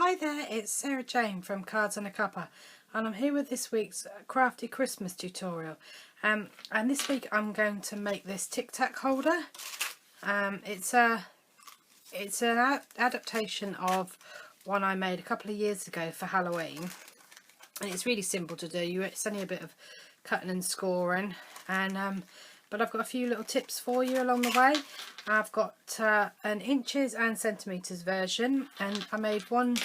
Hi there, it's Sarah Jane from Cards and a Cuppa, and I'm here with this week's Crafty Christmas tutorial. And this week I'm going to make this Tic Tac holder. It's an adaptation of one I made a couple of years ago for Halloween, and it's really simple to do. It's only a bit of cutting and scoring, and but I've got a few little tips for you along the way. I've got an inches and centimetres version, and I made one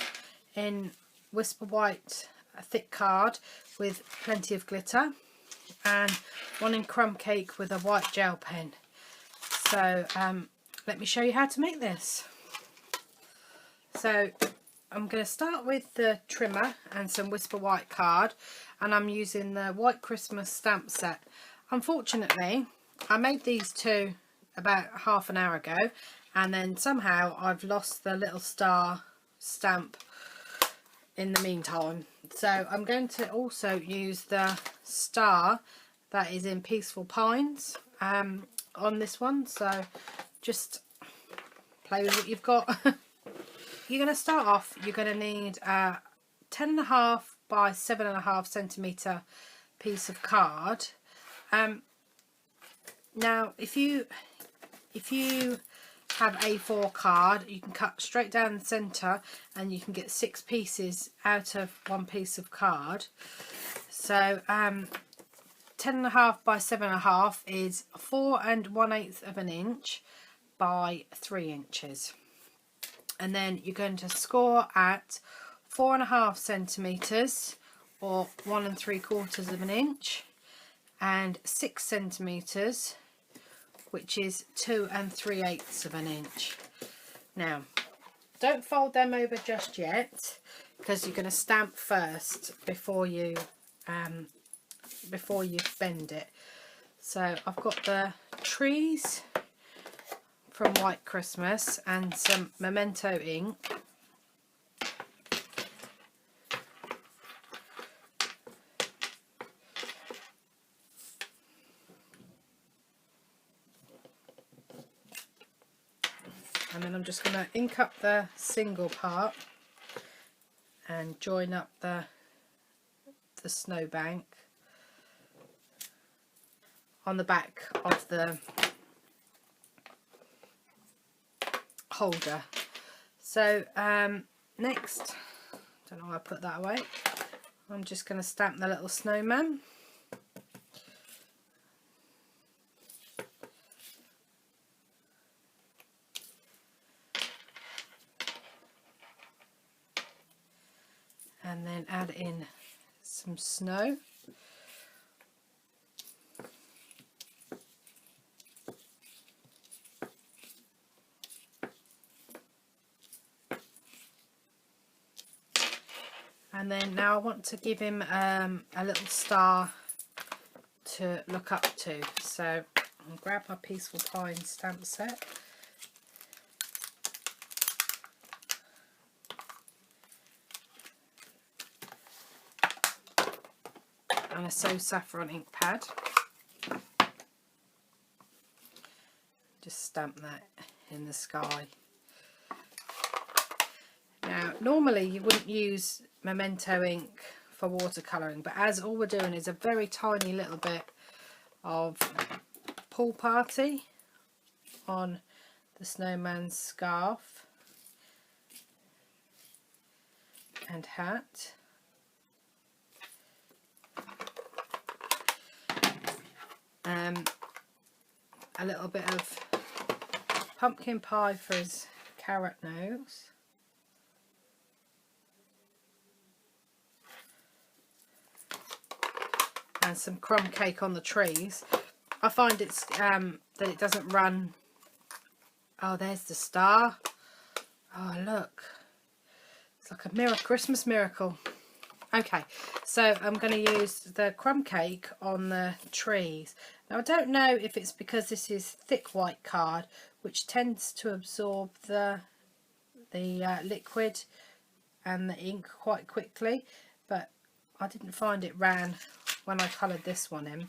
in Whisper White, a thick card with plenty of glitter, and one in crumb cake with a white gel pen. So let me show you how to make this. So I'm going to start with the trimmer and some Whisper White card, and I'm using the White Christmas stamp set. Unfortunately, I made these two about half an hour ago, and then somehow I've lost the little star stamp in the meantime. So I'm going to also use the star that is in Peaceful Pines on this one. So just play with what you've got. You're going to start off, you're going to need a 10.5 by 7.5 centimetre piece of card. Now if you have A4 card, you can cut straight down the centre and you can get 6 pieces out of one piece of card. So 10.5 by 7.5 is 4 1/8 of an inch by 3 inches, and then you're going to score at 4.5 centimetres or 1 3/4 of an inch, and 6 centimetres, which is 2 3/8 of an inch. Now don't fold them over just yet, because you're going to stamp first before you bend it. So I've got the trees from White Christmas and some Memento ink. And then I'm just going to ink up the single part and join up the snowbank on the back of the holder. So next, don't know why I put that away, I'm just going to stamp the little snowman. And then add in some snow. And then now I want to give him a little star to look up to. So I'll grab my Peaceful Pine stamp set. And a So Saffron ink pad. Just stamp that in the sky. Now normally you wouldn't use Memento ink for watercolouring, but as all we're doing is a very tiny little bit of pool party on the snowman's scarf and hat. A little bit of pumpkin pie for his carrot nose, and some crumb cake on the trees. I find it's that it doesn't run. Oh, there's the star. Oh look, it's like a Christmas miracle. Okay, so I'm going to use the crumb cake on the trees. Now I don't know if it's because this is thick white card, which tends to absorb the liquid and the ink quite quickly, but I didn't find it ran when I coloured this one in.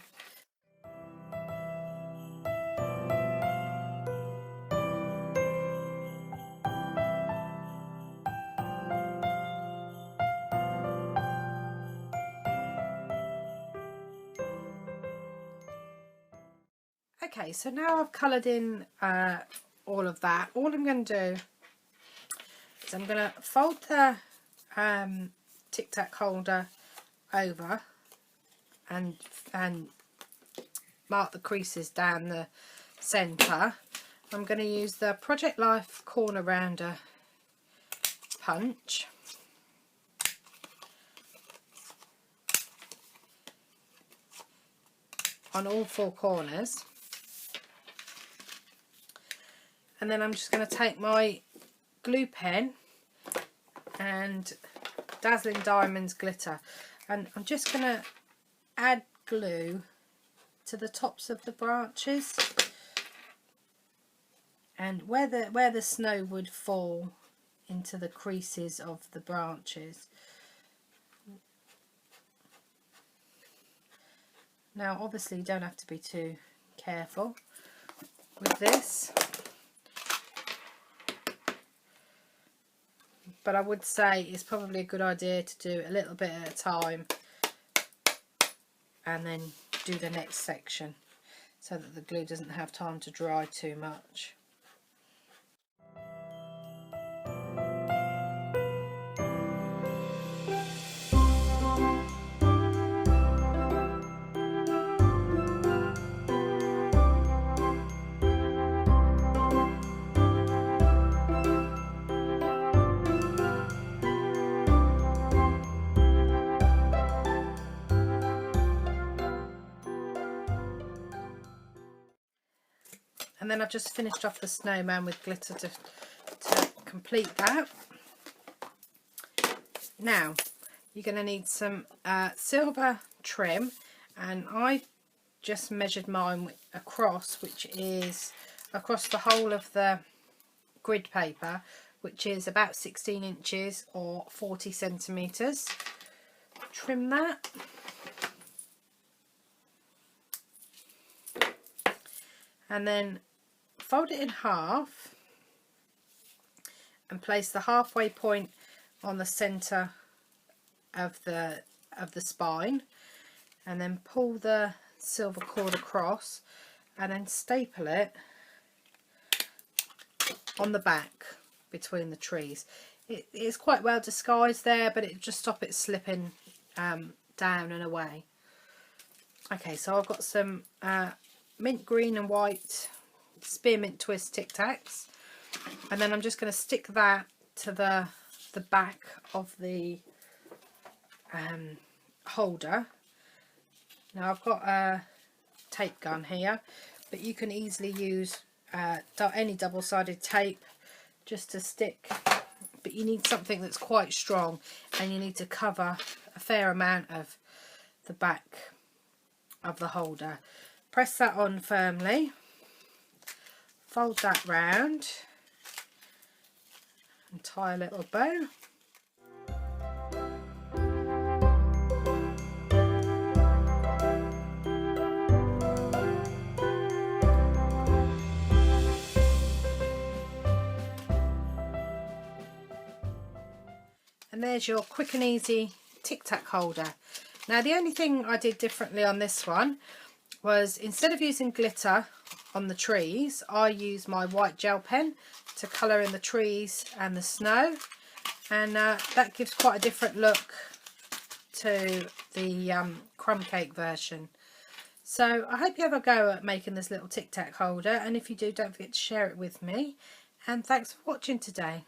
Okay, so now I've coloured in all of that. All I'm going to do is I'm going to fold the Tic Tac holder over and mark the creases down the centre. I'm going to use the Project Life corner rounder punch. On all four corners, and then I'm just going to take my glue pen and Dazzling Diamonds glitter, and I'm just going to add glue to the tops of the branches and where the snow would fall into the creases of the branches. Now obviously you don't have to be too careful with this, but I would say it's probably a good idea to do a little bit at a time and then do the next section so that the glue doesn't have time to dry too much. And then I've just finished off the snowman with glitter to complete that. Now you're going to need some silver trim, and I just measured mine across, which is across the whole of the grid paper, which is about 16 inches or 40 centimetres. Trim that. And then fold it in half and place the halfway point on the centre of the spine, and then pull the silver cord across and then staple it on the back between the trees. It is quite well disguised there, but it just stop it slipping down and away. Okay, so I've got some mint green and white spearmint twist Tic Tacs, and then I'm just going to stick that to the back of the holder. Now I've got a tape gun here, but you can easily use any double-sided tape just to stick, but you need something that's quite strong, and you need to cover a fair amount of the back of the holder. Press that on firmly, fold that round and tie a little bow. And there's your quick and easy Tic Tac holder. Now the only thing I did differently on this one was, instead of using glitter on the trees, I used my white gel pen to colour in the trees and the snow, and that gives quite a different look to the crumb cake version. So I hope you have a go at making this little Tic Tac holder, and if you do, don't forget to share it with me, and thanks for watching today.